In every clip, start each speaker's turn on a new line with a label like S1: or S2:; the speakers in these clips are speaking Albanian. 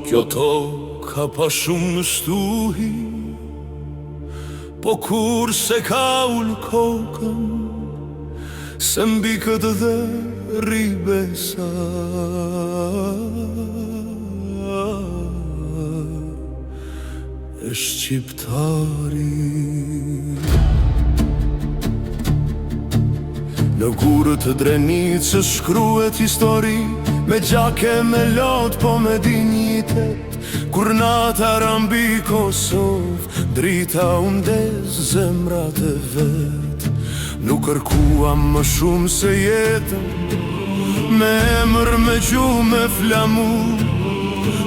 S1: Kjo toka pa shumë në stuhi, po kur se ka ullë kokën, se mbi këtë dhe ribesa. E shqiptari në gurët të Drenicës shkruhet histori, me gjake, me lot, po me dignitet. Kur nata rambi Kosovë, drita undez zemrat e vet. Nuk kërkuam më shumë se jetën, me emër, me gjuhë, me flamur,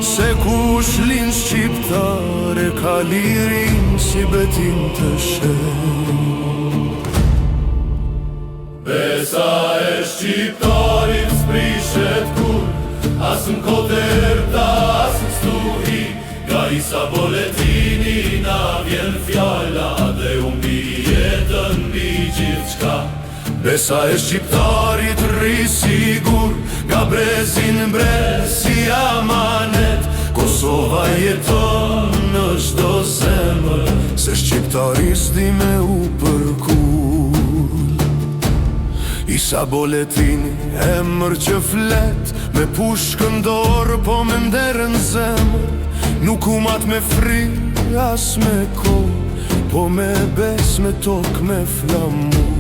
S1: se kush lind shqiptar e ka lirin si betim të shenjtë. Besa e shqiptarit s'prishet kur, as në kote erta, as në stuhi. Nga isa boletini na vjen fjalla, dhe mbi jetën mbi gjithçka. Besa e shqiptarit rri sigur, nga brezin brez si amanet. Kosova jeton në çdo zemër, se shqiptari s'di me u përkull. Isa boletini, emër që flet, me pushkën dorë, po me nderën zemër. Nuk umat me fri, as me kohë, po me bes, me tok, me flamur.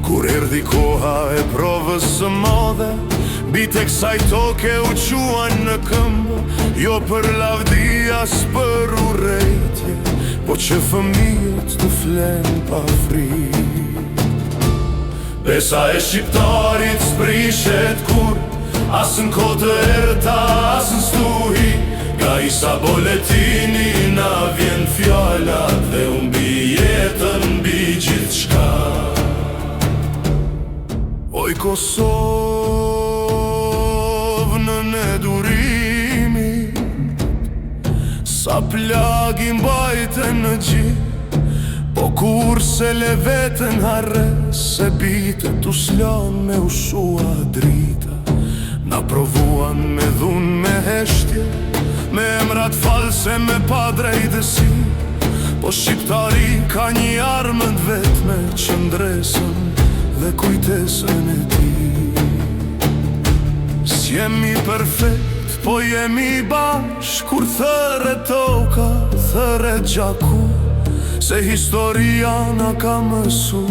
S1: Kur erdi koha e provës së madhe, bite kësaj toke u quan në këmbë. Jo për lavdi, as për urrejtje, po që fëmijët të flen pa fri. Besa e shqiptarit s'prishet kur, as në kote erta, as në stuhi. Nga isa boletini na vjen fjalla, dhe mbi jetën mbi gjithçka. Oj Kosovë në nedurimi, sa plagi mbajten në gjithë. Po kur se le vetën harre, se bite t'u slon me ushua drita. Na provuan me dhun, me heshtje, me emrat false, me pa drejtësi. Po shqiptari ka një armën vetme, qëndresën dhe kujtesën e ti. S'jemi perfekt, po jemi bashk, kur thëre toka, thëre gjaku. Se historia na ka mësu,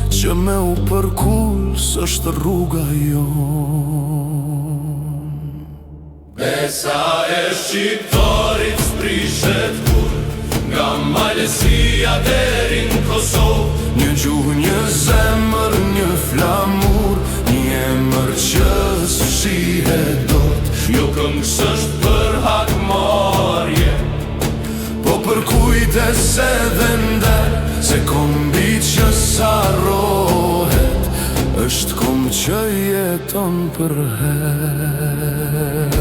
S1: që me u përkull s'është rruga jon. Besa e shqiptarit s'prishet kur, nga Malesia deri në Kosovë. Një gjuhë, një zemër, një flamur, një emër që s'fshihet dot. Jo këngë s'është për hakmarrje, po për kujdes edhe nder, se kombi që sarohet, është kom që jeton për her.